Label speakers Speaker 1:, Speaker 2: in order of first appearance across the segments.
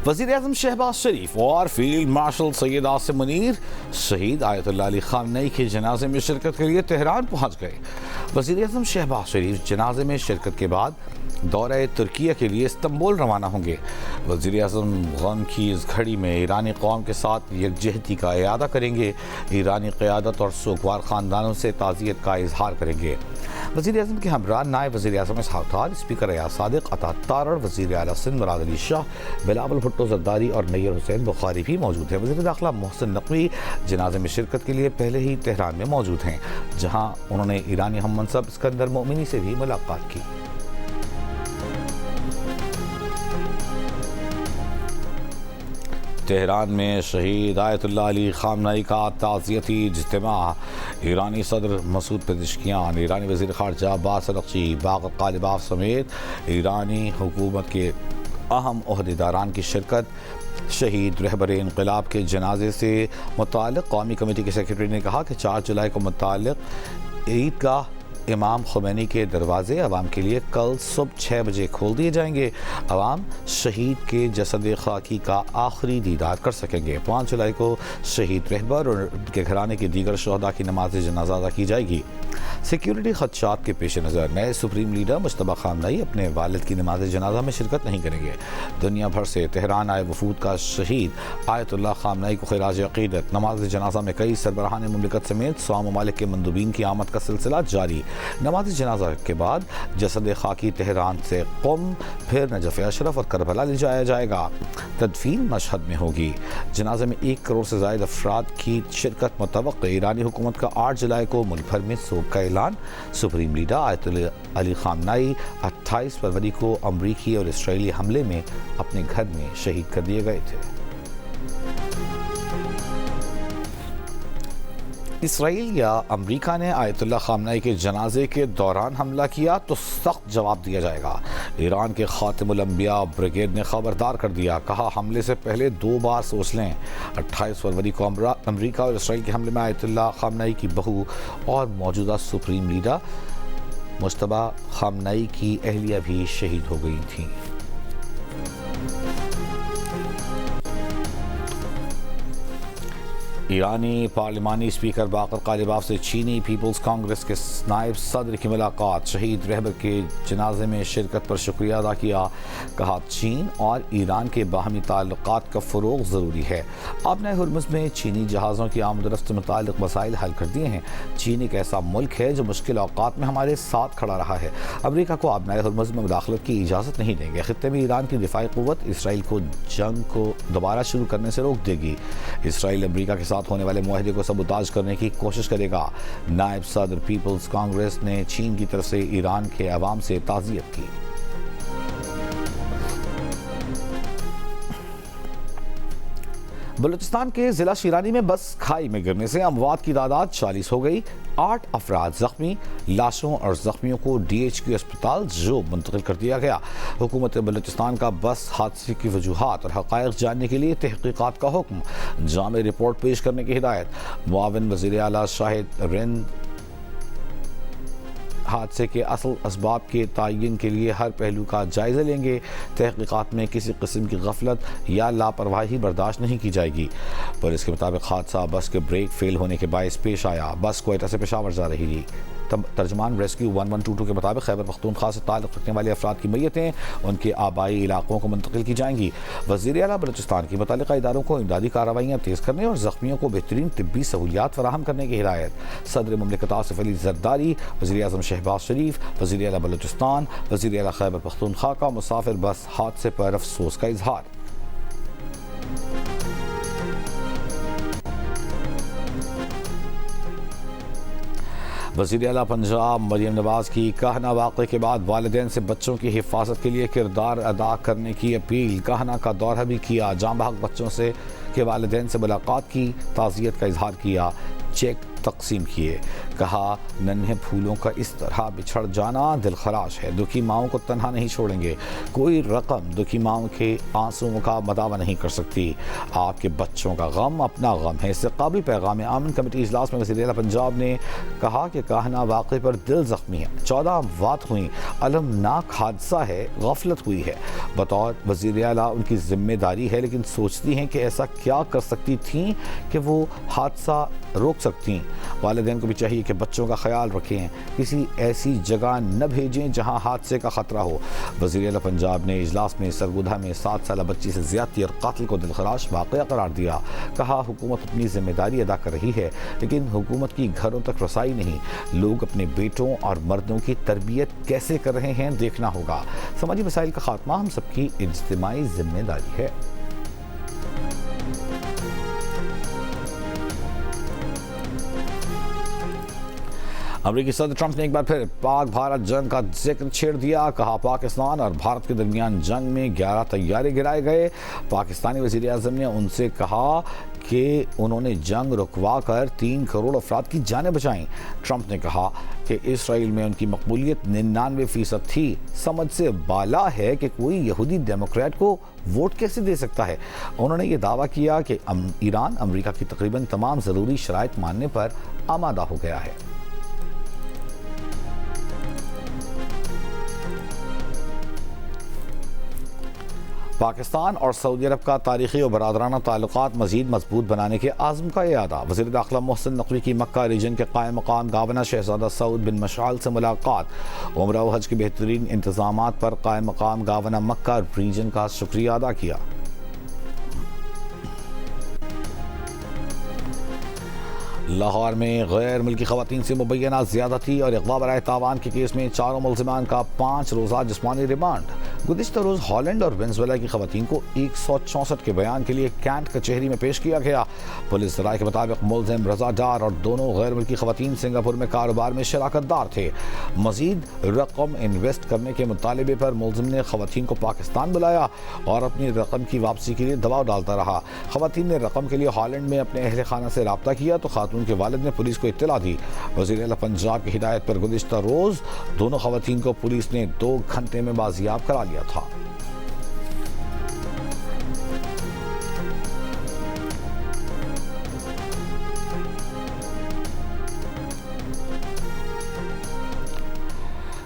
Speaker 1: وزیر اعظم شہباز شریف اور field marshal Syed Asim Munir شہید آیت اللہ علی خامنئی کے جنازے میں شرکت کے لیے تہران پہنچ گئے۔ وزیر اعظم شہباز شریف جنازے میں شرکت کے بعد دورہ ترکیہ کے لیے استنبول روانہ ہوں گے۔ وزیر اعظم غم کی اس گھڑی میں ایرانی قوم کے ساتھ یکجہتی کا اعادہ کریں گے، ایرانی قیادت اور سوگوار خاندانوں سے تعزیت کا اظہار کریں گے۔ وزیر اعظم کے ہمراہ نائب وزیر اعظم اسحاق ڈار، اسپیکر ایاز صادق، عطا تارڑ، وزیر اعلیٰ سندھ مراد علی شاہ، بلاول بھٹو زرداری اور نیّر حسین بخاری بھی موجود ہیں۔ وزیر داخلہ محسن نقوی جنازے میں شرکت کے لیے پہلے ہی تہران میں موجود ہیں، جہاں انہوں نے ایرانی ہم منصب اسکندر مومنی سے بھی ملاقات کی۔ تہران میں شہید آیت اللہ علی خامنئی کا تعزیتی اجتماع، ایرانی صدر مسعود پزشکیان، ایرانی وزیر خارجہ عباس عراقچی، باقر غالباف سمیت ایرانی حکومت کے اہم عہدیداران کی شرکت۔ شہید رہبر انقلاب کے جنازے سے متعلق قومی کمیٹی کے سیکرٹری نے کہا کہ 4 جولائی کو متعلق عیدگاہ امام خمینی کے دروازے عوام کے لیے کل صبح 6 بجے کھول دیے جائیں گے۔ عوام شہید کے جسد خاکی کا آخری دیدار کر سکیں گے۔ 5 جولائی کو شہید رہبر اور ان کے گھرانے کے دیگر شہداء کی نماز جنازہ ادا کی جائے گی۔ سیکیورٹی خدشات کے پیش نظر نئے سپریم لیڈر مجتبیٰ خامنئی اپنے والد کی نماز جنازہ میں شرکت نہیں کریں گے۔ دنیا بھر سے تہران آئے وفود کا شہید آیت اللہ خامنئی کو خراج عقیدت۔ نماز جنازہ میں کئی سربراہان مملکت سمیت 100 ممالک کے مندوبین کی آمد کا سلسلہ جاری۔ نماز جنازہ کے بعد جسد خاکی تہران سے قم، پھر نجف اشرف اور کربلا لے جایا جائے گا۔ تدفین مشہد میں ہوگی۔ جنازے میں 1 کروڑ سے زائد افراد کی شرکت متوقع۔ ایرانی حکومت کا 8 جولائی کو ملک بھر میں سوگ کا اعلان۔ سپریم لیڈر آیت اللہ علی خامنئی 28 فروری کو امریکی اور اسرائیلی حملے میں اپنے گھر میں شہید کر دیے گئے تھے۔ اسرائیل یا امریکہ نے آیت اللہ خامنئی کے جنازے کے دوران حملہ کیا تو سخت جواب دیا جائے گا۔ ایران کے خاتم الانبیاء بریگیڈ نے خبردار کر دیا، کہا حملے سے پہلے 2 بار سوچ لیں۔ 28 فروری کو امریکہ اور اسرائیل کے حملے میں آیت اللہ خامنئی کی بہو اور موجودہ سپریم لیڈر مجتبیٰ خامنئی کی اہلیہ بھی شہید ہو گئی تھیں۔ ایرانی پارلیمانی اسپیکر باقر غالباف سے چینی پیپلز کانگریس کے نائب صدر کی ملاقات۔ شہید رہبر کے جنازے میں شرکت پر شکریہ ادا کیا، کہا چین اور ایران کے باہمی تعلقات کا فروغ ضروری ہے۔ آبنۂ ہرمز میں چینی جہازوں کی آمد و رفت سے متعلق مسائل حل کر دیے ہیں۔ چین ایک ایسا ملک ہے جو مشکل اوقات میں ہمارے ساتھ کھڑا رہا ہے۔ امریکہ کو آبنۂ ہرمز میں مداخلت کی اجازت نہیں دیں گے۔ خطے میں ایران کی دفاعی قوت اسرائیل کو جنگ کو دوبارہ شروع کرنے سے روک دے گی۔ اسرائیل امریکہ کے ساتھ ہونے والے معاہدے کو سبوتاژ کرنے کی کوشش کرے گا۔ نائب صدر پیپلز کانگریس نے چین کی طرف سے ایران کے عوام سے تعزیت کی۔ بلوچستان کے ضلع شیرانی میں بس کھائی میں گرنے سے اموات کی تعداد 40 ہو گئی۔ 8 افراد زخمی، لاشوں اور زخمیوں کو DHQ اسپتال جو منتقل کر دیا گیا۔ حکومت بلوچستان کا بس حادثے کی وجوہات اور حقائق جاننے کے لیے تحقیقات کا حکم، جامع رپورٹ پیش کرنے کی ہدایت۔ معاون وزیر اعلیٰ شاہد رند حادثے کے اصل اسباب کے تعین کے لیے ہر پہلو کا جائزہ لیں گے۔ تحقیقات میں کسی قسم کی غفلت یا لاپرواہی برداشت نہیں کی جائے گی۔ پولیس کے مطابق حادثہ بس کے بریک فیل ہونے کے باعث پیش آیا۔ بس کوئٹہ سے پشاور جا رہی تھی۔ ترجمان ریسکیو 1122 کے مطابق خیبر پختونخوا سے تعلق رکھنے والے افراد کی میتیں ان کے آبائی علاقوں کو منتقل کی جائیں گی۔ وزیر اعلیٰ بلوچستان کی متعلقہ اداروں کو امدادی کارروائیاں تیز کرنے اور زخمیوں کو بہترین طبی سہولیات فراہم کرنے کی ہدایت۔ صدر مملکت آصف علی زرداری، وزیر اعظم شہباز شریف، وزیر اعلیٰ بلوچستان، وزیر اعلیٰ خیبر پختونخوا کا مسافر بس حادثے پر افسوس کا اظہار۔ وزیر اعلیٰ پنجاب مریم نواز کی کہنا واقعے کے بعد والدین سے بچوں کی حفاظت کے لیے کردار ادا کرنے کی اپیل۔ کہنا کا دورہ بھی کیا، جاں بحق بچوں سے کے والدین سے ملاقات کی، تعزیت کا اظہار کیا۔ چیک تقسیم کیے. کہا ننھے پھولوں کا اس طرح بچھڑ جانا دل خراش ہے. دکھی ماؤں کو تنہا نہیں چھوڑیں گے. کوئی رقم دکھی ماؤں کے آنسوؤں کا مداوع نہیں کر سکتی. آپ کے بچوں کا غم اپنا غم ہے. اس سے قابل پیغام امن کمیٹی اجلاس میں وزیر اعلیٰ پنجاب نے کہا کہ کاہنہ واقعے پر دل زخمی ہے. 14 اموات ہوئیں. المناک حادثہ ہے. غفلت ہوئی ہے. بطور وزیر اعلیٰ ان کی ذمہ داری ہے، لیکن سوچتی ہیں کہ ایسا کیا کر سکتی تھیں کہ وہ حادثہ روک سکتیں. والدین کو بھی چاہیے کہ بچوں کا خیال رکھیں، کسی ایسی جگہ نہ بھیجیں جہاں حادثے کا خطرہ ہو. وزیر اعلیٰ پنجاب نے اجلاس میں سرگودھا میں 7 سالہ بچی سے زیادتی اور قاتل کو دلخراش واقعہ قرار دیا. کہا حکومت اپنی ذمہ داری ادا کر رہی ہے، لیکن حکومت کی گھروں تک رسائی نہیں. لوگ اپنے بیٹوں اور مردوں کی تربیت کیسے کر رہے ہیں دیکھنا ہوگا. سماجی مسائل کا خاتمہ ہم سب کی اجتماعی ذمہ داری ہے. امریکی صدر ٹرمپ نے ایک بار پھر پاک بھارت جنگ کا ذکر چھیڑ دیا. کہا پاکستان اور بھارت کے درمیان جنگ میں 11 طیارے گرائے گئے. پاکستانی وزیر اعظم نے ان سے کہا کہ انہوں نے جنگ رکوا کر 3 کروڑ افراد کی جانیں بچائیں. ٹرمپ نے کہا کہ اسرائیل میں ان کی مقبولیت 99% تھی. سمجھ سے بالا ہے کہ کوئی یہودی ڈیموکریٹ کو ووٹ کیسے دے سکتا ہے. انہوں نے یہ دعویٰ کیا کہ ایران امریکہ کی تقریباً تمام ضروری شرائط ماننے پر آمادہ ہو گیا ہے. پاکستان اور سعودی عرب کا تاریخی اور برادرانہ تعلقات مزید مضبوط بنانے کے عزم کا اعادہ. وزیر داخلہ محسن نقوی کی مکہ ریجن کے قائم مقام گورنر شہزادہ سعود بن مشعل سے ملاقات. عمرہ و حج کے بہترین انتظامات پر قائم مقام گورنر مکہ ریجن کا شکریہ ادا کیا. لاہور میں غیر ملکی خواتین سے مبینہ زیادتی اور اغوا برائے تاوان کے کیس میں 4 ملزمان کا 5 روزہ جسمانی ریمانڈ. گزشتہ روز ہالینڈ اور وینزویلا کی خواتین کو 164 کے بیان کے لیے کینٹ کچہری میں پیش کیا گیا. پولیس ذرائع کے مطابق ملزم رضا ڈار اور دونوں غیر ملکی خواتین سنگاپور میں کاروبار میں شراکت دار تھے. مزید رقم انویسٹ کرنے کے مطالبے پر ملزم نے خواتین کو پاکستان بلایا اور اپنی رقم کی واپسی کے لیے دباؤ ڈالتا رہا. خواتین نے رقم کے لیے ہالینڈ میں اپنے اہل خانہ سے رابطہ کیا تو خاتون کے والد نے پولیس کو اطلاع دی. وزیر اعلیٰ پنجاب کی ہدایت پر گزشتہ روز دونوں خواتین کو پولیس نے 2 گھنٹے میں بازیاب کرا لیا تھا.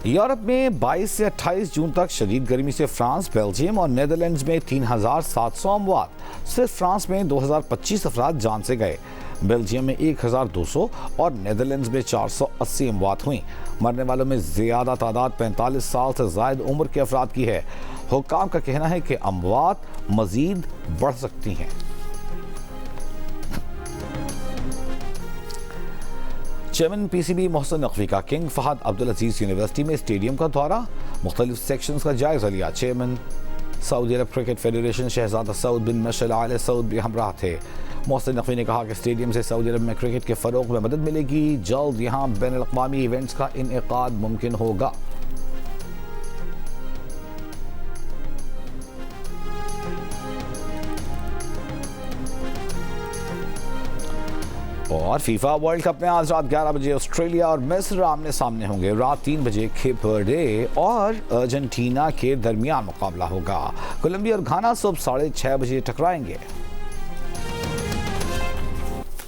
Speaker 1: یورپ میں 22 سے 28 جون تک شدید گرمی سے فرانس، بیلجیم اور نیدرلینڈز میں 3700 اموات. صرف فرانس میں 2025 افراد جان سے گئے. بیلجیم میں 1200 اور نیدرلینڈز میں 480 اموات ہوئیں. مرنے والوں میں زیادہ تعداد 45 سال سے زائد عمر کے افراد کی ہے. حکام کا کہنا ہے کہ اموات مزید بڑھ سکتی ہیں. Chairman P C B Mohsin Naqvi کا کنگ فہد عبدالعزیز یونیورسٹی میں اسٹیڈیم کا دورہ، مختلف سیکشنز کا جائزہ لیا. چیئرمین سعودی عرب کرکٹ فیڈریشن شہزادہ سعود بن مشعل آل سعود بھی ہمراہ تھے. محسن نقوی نے کہا کہ اسٹیڈیم سے سعودی عرب میں کرکٹ کے فروغ میں مدد ملے گی. جلد یہاں بین الاقوامی ایونٹس کا انعقاد ممکن ہوگا. اور فیفا ورلڈ کپ میں آج رات 11 بجے آسٹریلیا اور مصر آمنے سامنے ہوں گے. رات 3 بجے کیپ ورڈے اور ارجنٹینا کے درمیان مقابلہ ہوگا. کولمبیا اور گھانا صبح 6:30 بجے ٹکرائیں گے.